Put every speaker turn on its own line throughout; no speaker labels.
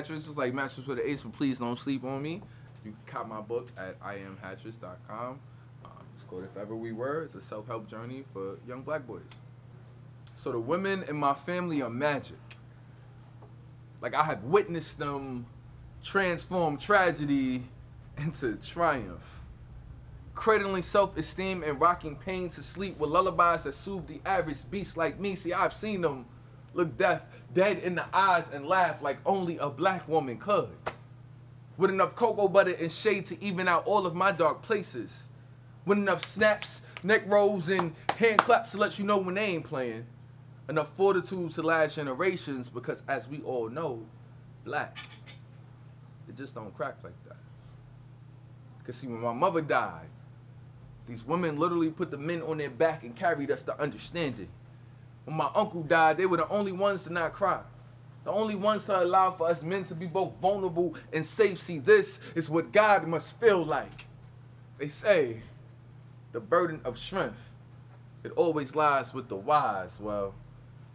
Hattress. It's like Mattress with an H, but please don't sleep on me. You can cop my book at IamHattress.com. It's called If Ever We Were. It's a self-help journey for young black boys. So the women in my family are magic. Like, I have witnessed them transform tragedy into triumph. Cradling self-esteem and rocking pain to sleep with lullabies that soothe the average beast like me. See, I've seen them look dead in the eyes and laugh like only a black woman could. With enough cocoa butter and shade to even out all of my dark places. With enough snaps, neck rolls, and hand claps to let you know when they ain't playing. Enough fortitude to last generations, because as we all know, black, it just don't crack like that. Because see, when my mother died, these women literally put the men on their back and carried us to understand it. When my uncle died, they were the only ones to not cry. The only ones to allow for us men to be both vulnerable and safe. See, this is what God must feel like. They say the burden of strength, it always lies with the wise. Well,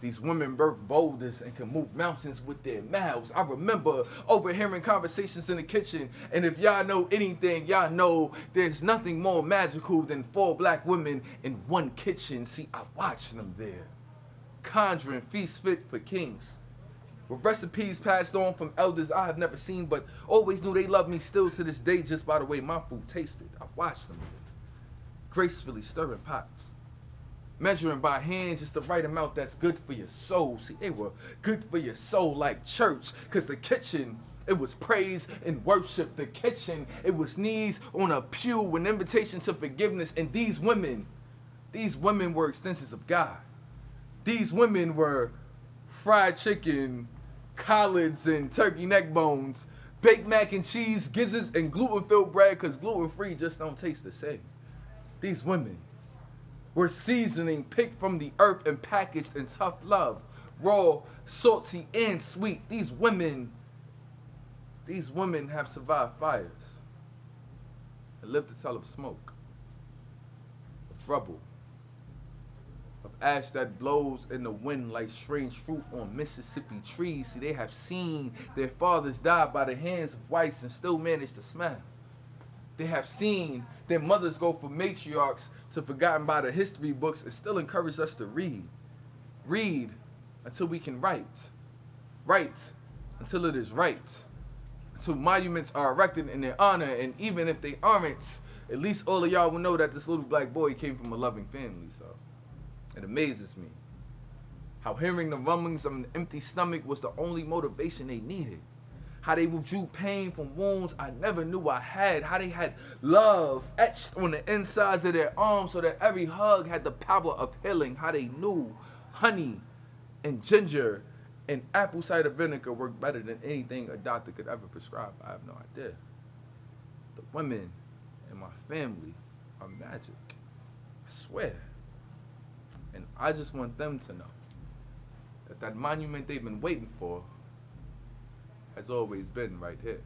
these women birth boulders and can move mountains with their mouths. I remember overhearing conversations in the kitchen, and if y'all know anything, y'all know there's nothing more magical than 4 black women in one kitchen. See, I watched them there, conjuring feasts fit for kings, with recipes passed on from elders I have never seen, but always knew they loved me still to this day just by the way my food tasted. I watched them there, gracefully stirring pots, Measuring by hand just the right amount that's good for your soul. See, they were good for your soul like church, because the kitchen, it was praise and worship. The kitchen, it was knees on a pew, an invitation to forgiveness. And these women were extensions of God. These women were fried chicken, collards, and turkey neck bones, baked mac and cheese, gizzards, and gluten-filled bread, because gluten-free just don't taste the same. These women were seasoning picked from the earth and packaged in tough love, raw, salty, and sweet. These women have survived fires and lived to tell of smoke, of rubble, of ash that blows in the wind like strange fruit on Mississippi trees. See, they have seen their fathers die by the hands of whites and still manage to smile. They have seen their mothers go from matriarchs to forgotten by the history books and still encourage us to read. Read until we can write. Write until it is right. Until monuments are erected in their honor, and even if they aren't, at least all of y'all will know that this little black boy came from a loving family. So it amazes me how hearing the rumblings of an empty stomach was the only motivation they needed. How they withdrew pain from wounds I never knew I had. How they had love etched on the insides of their arms so that every hug had the power of healing. How they knew honey and ginger and apple cider vinegar worked better than anything a doctor could ever prescribe. I have no idea. The women in my family are magic. I swear. And I just want them to know that that monument they've been waiting for has always been right here.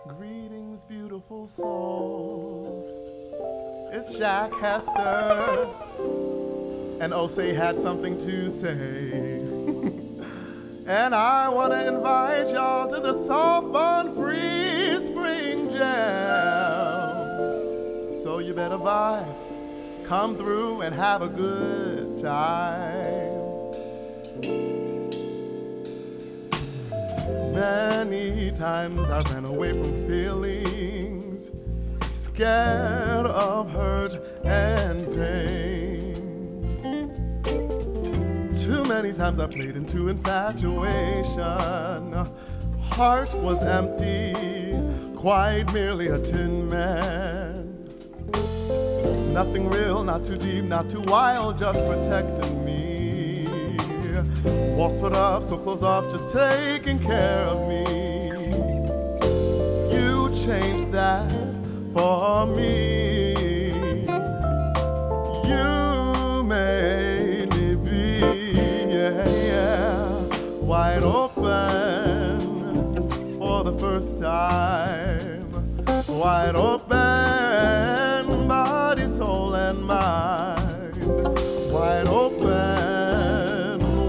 Greetings, beautiful souls. It's Shaq Hester. And Osei had something to say. And I want to invite y'all to the Soft Fun Free Spring Jam. So you better vibe, come through and have a good time. Many times I ran away from feelings, scared of hurt and pain. Too many times I played into infatuation. Heart was empty, quite merely a tin man. Nothing real, not too deep, not too wild, just protecting me. Walls put up, so closed off, just taking care of me. You changed that for me. You made me be, wide open for the first time. Wide open, body, soul, and mind. Wide open,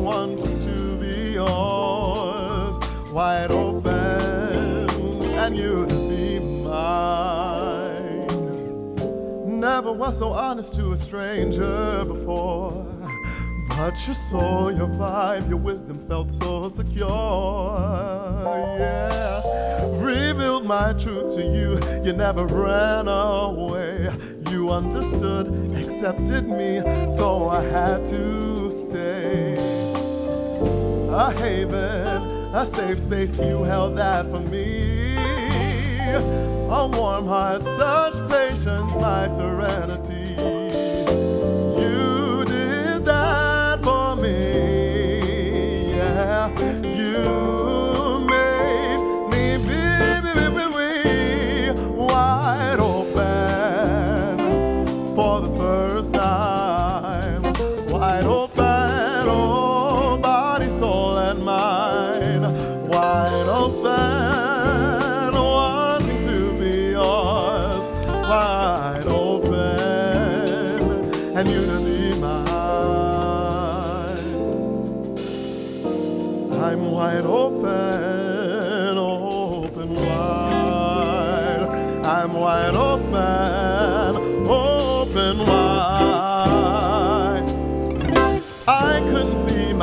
wanting to be yours. Wide open, and you to be mine. Never was so honest to a stranger before. But your soul, your vibe, your wisdom felt so secure, yeah. Revealed my truth to you, you never ran away. You understood, accepted me, so I had to stay. A haven, a safe space, you held that for me. A warm heart, such patience, my serenity. You made me be wide open for the first time. Wide open, oh, body, soul, and mind. Wide open, wanting to be yours. Wide open, and you to be mine. I'm wide open, open wide. I'm wide open, open wide.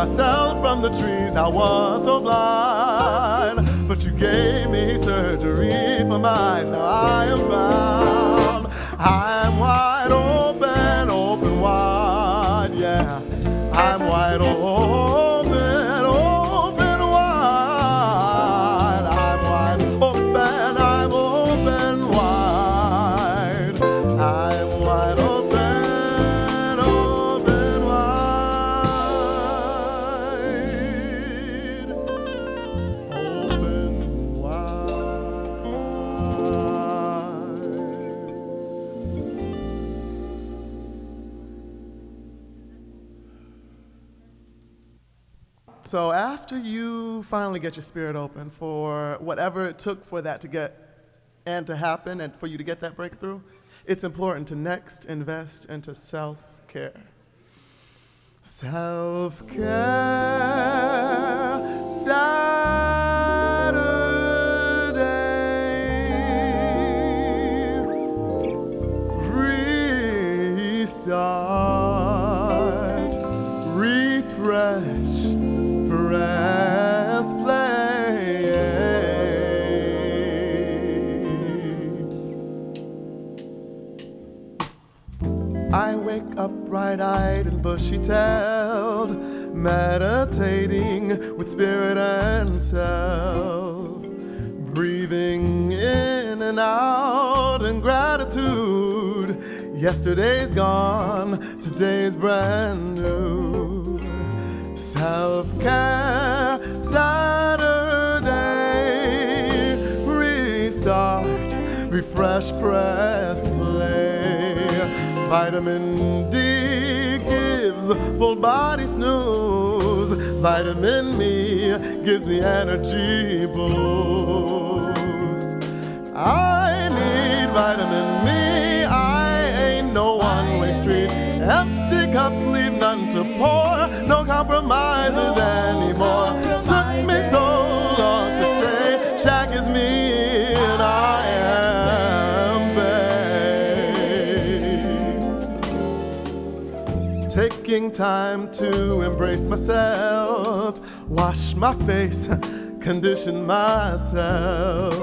myself from the trees. I was so blind, but you gave me surgery for my eyes. Now I am found. I'm wide open, open wide, yeah. I'm wide open, open wide. I'm wide open, I'm open wide. I'm wide open, open wide. Open wide. So after you finally get your spirit open for whatever it took for that to get and to happen and for you to get that breakthrough, it's important to next invest into self-care. Self-care, Saturday, restart, refresh, press play. I wake up bright-eyed and bushy-tailed, meditating with spirit and self, breathing in and out in gratitude. Yesterday's gone, today's brand new. Self-care, Saturday, restart, refresh, press play. Vitamin D gives full body snooze. Vitamin me gives me energy boost. I need vitamin me, I ain't no one-way street. Empty cups leave none to pour, no compromises anymore. Took me so long to say, Shaq is me and I am babe. Taking time to embrace myself, wash my face, condition myself.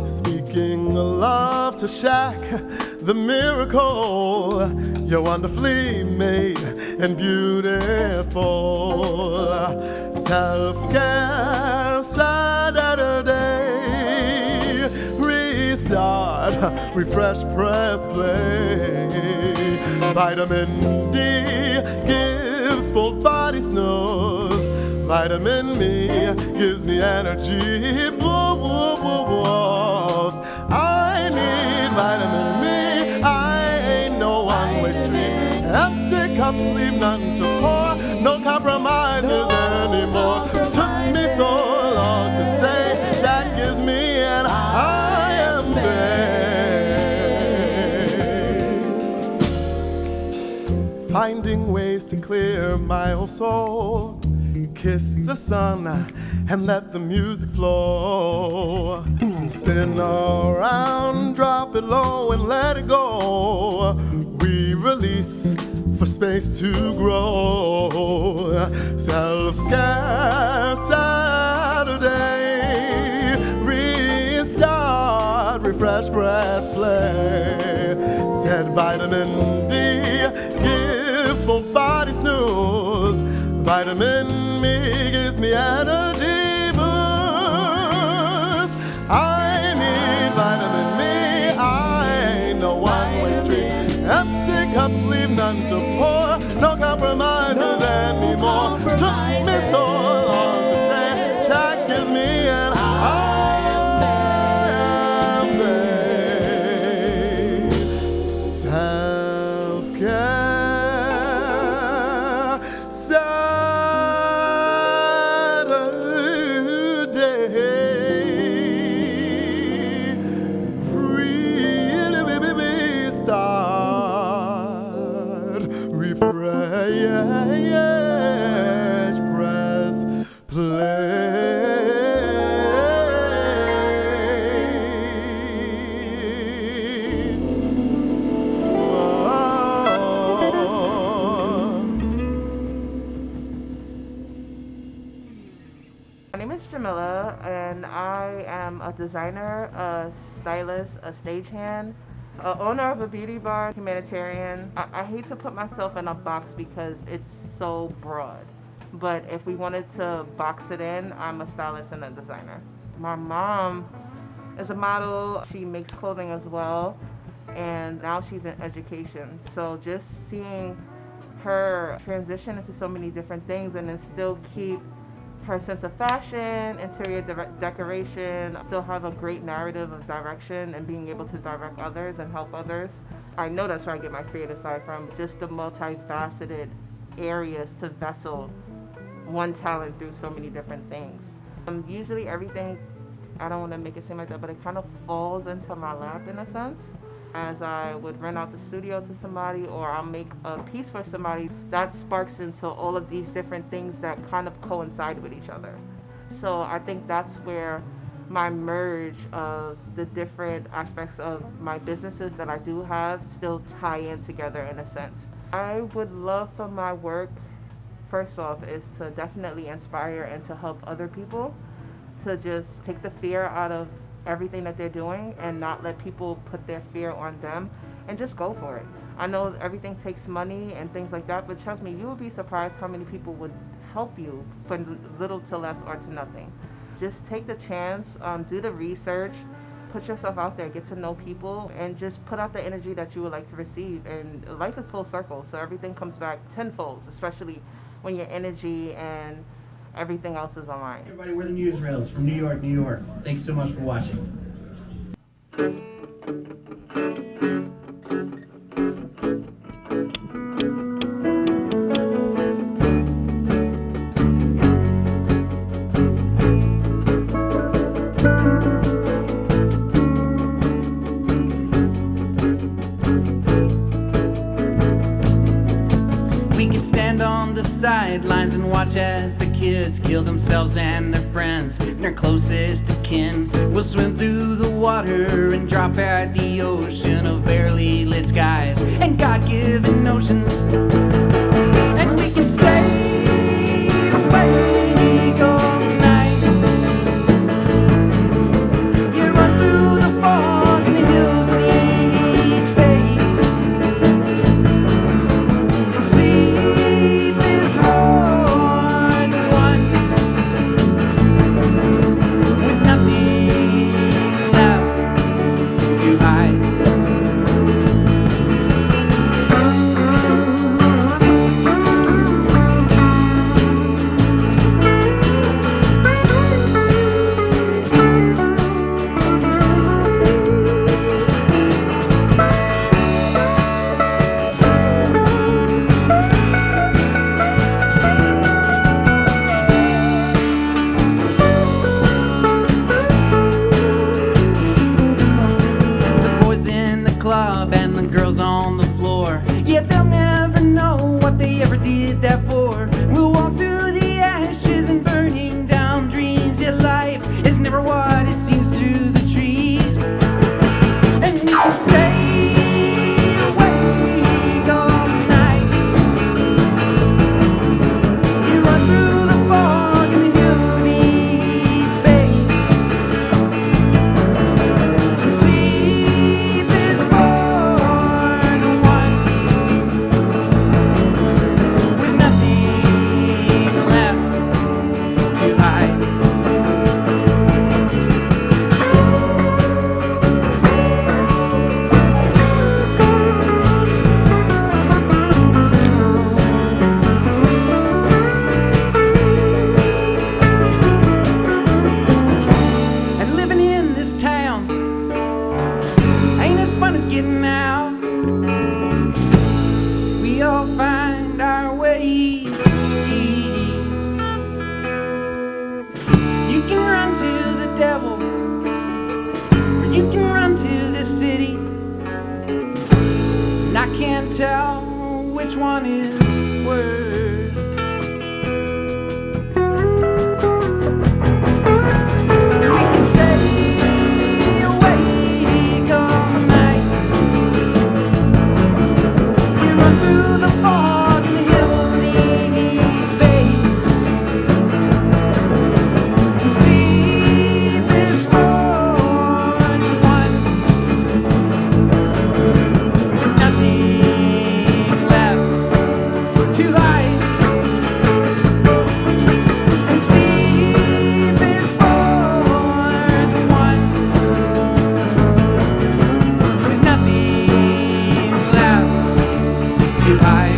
Speaking love to Shaq, the miracle, you're wonderfully made and beautiful. Self-care, Saturday, restart, refresh, press play. Vitamin D gives full body snooze. Vitamin me gives me energy boost. I need vitamin me, I ain't no one-way street. Empty cups leave none to pour, no compromises anymore. Took me so long to say, Shaq is me and I am babe. Finding ways to clear my whole soul. Kiss the sun and let the music flow. Spin around, drop it low and let it go. We release for space to grow. Self-care, Saturday, restart, refresh, press play. Said vitamin D gives full body snooze. Vitamin me gives me energy boost. I need vitamin me, I ain't no one-way street. Empty cups leave none to pour, no compromises anymore. Took me so long to say, Shaq is me and I am babe. Self-care, refresh, press
designer, a stylist, a stagehand, a owner of a beauty bar, humanitarian. I hate to put myself in a box because it's so broad. But if we wanted to box it in, I'm a stylist and a designer. My mom is a model. She makes clothing as well. And now she's in education. So just seeing her transition into so many different things and then still keep her sense of fashion, interior decoration, still have a great narrative of direction and being able to direct others and help others. I know that's where I get my creative side from, just the multifaceted areas to vessel one talent through so many different things. Usually everything, I don't want to make it seem like that, but it kind of falls into my lap in a sense. As I would rent out the studio to somebody or I'll make a piece for somebody, that sparks into all of these different things that kind of coincide with each other. So I think that's where my merge of the different aspects of my businesses that I do have still tie in together in a sense. I would love for my work, first off, is to definitely inspire and to help other people to just take the fear out of everything that they're doing and not let people put their fear on them and just go for it. I know everything takes money and things like that, but trust me, you will be surprised how many people would help you for little to less or to nothing. Just take the chance, do the research, put yourself out there, get to know people, and just put out the energy that you would like to receive. And life is full circle, so everything comes back tenfold, especially when your energy and everything else is aligned.
Everybody, we're the Newsreels from New York, New York. Thanks so much for watching. We can stand on the sidelines and watch as the kids kill themselves and their friends and their closest of kin. We'll swim through the water and drop at the ocean of barely lit skies and God-given notions. And we can stay awake all night. You run through the fog in the hills of the East Bay. And sleep is for the ones with nothing left to hide. Club and the girls on the floor, yeah, they'll never know what they ever did that for. We'll walk through the ashes and burning down dreams. Yeah, life is never what it seems through the trees. And we can stay awake all night. You run through the fog in the hills of the East Bay. And sleep is for the one with nothing left to hide. And living in this town ain't as fun as getting out. We all find our way. You can run to the devil, or you can run to this city. And I can't tell which one is worse. We can stay awake all night. You run through the fog in the hills of the East Bay. And sleep is for to hide.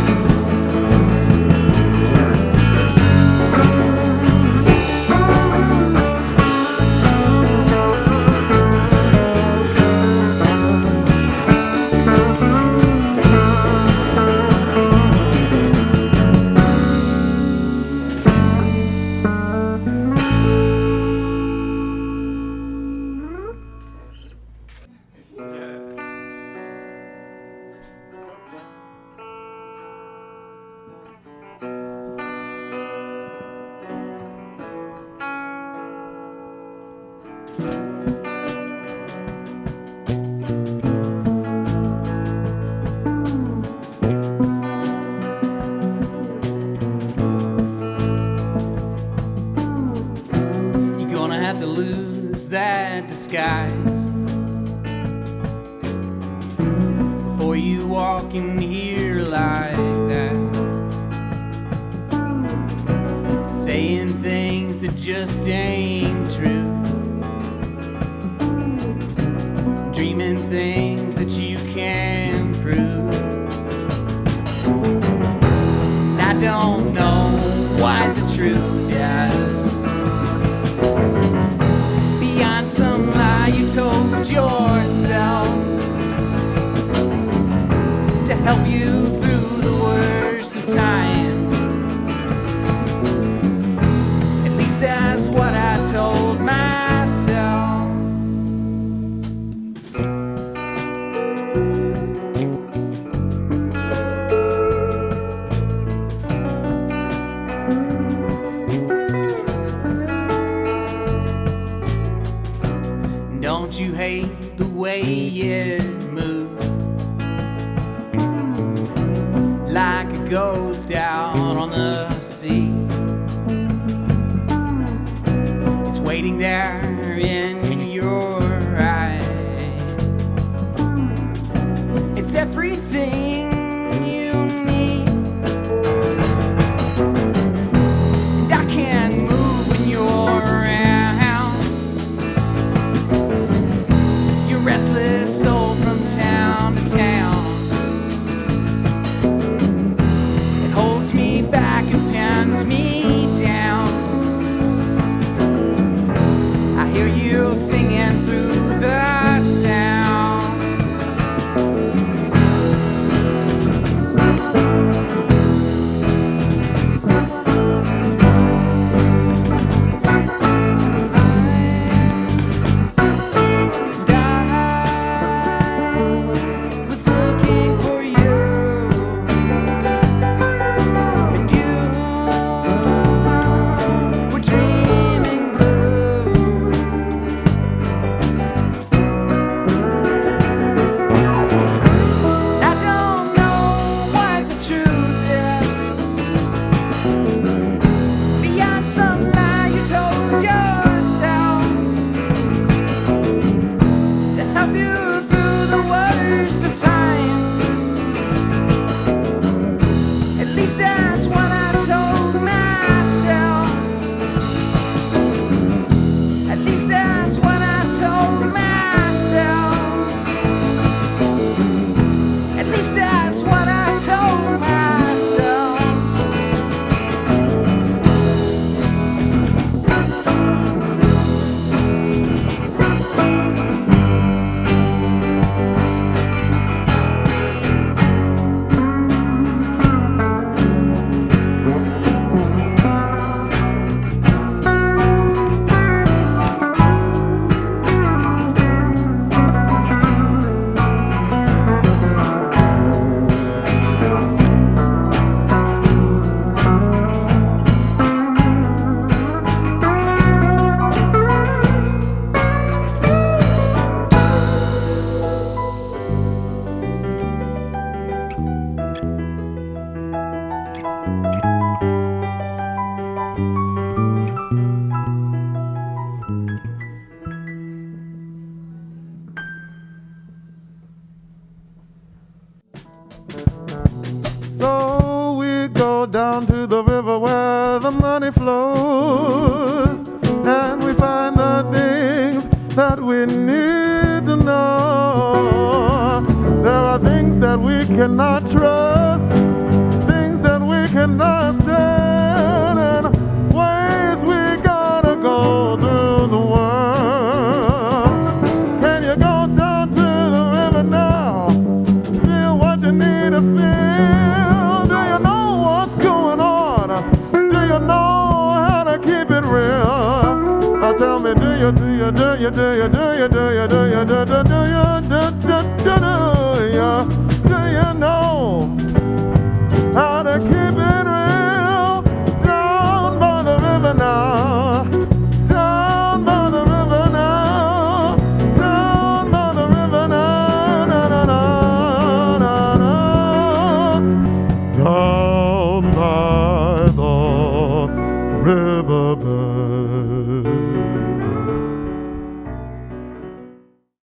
Disguise before you walk in here like that, saying things that just ain't true, dreaming things that you can't prove. And I don't know what the truth is beyond some lie you told yourself to help you through the worst of time. At least that's what I told myself. Don't you hate the way it moves, like a ghost out on the sea? It's waiting there in your eyes. It's everything you need, and I can't move when you're around. Your restless soul from town to town, it holds me back and pins me down. I hear you singing through the sound.
So we go down to the river where the money flows, and we find the things that we need to know. There are things that we cannot trust, understanding ways we gotta go through the world. Can you go down to the river now? Feel what you need to feel. Do you know what's going on? Do you know how to keep it real? Tell me, do you know how to keep it real? Down by the river now, down by the river now, down by the river now, na, na, na, na, na. Down by the riverbed.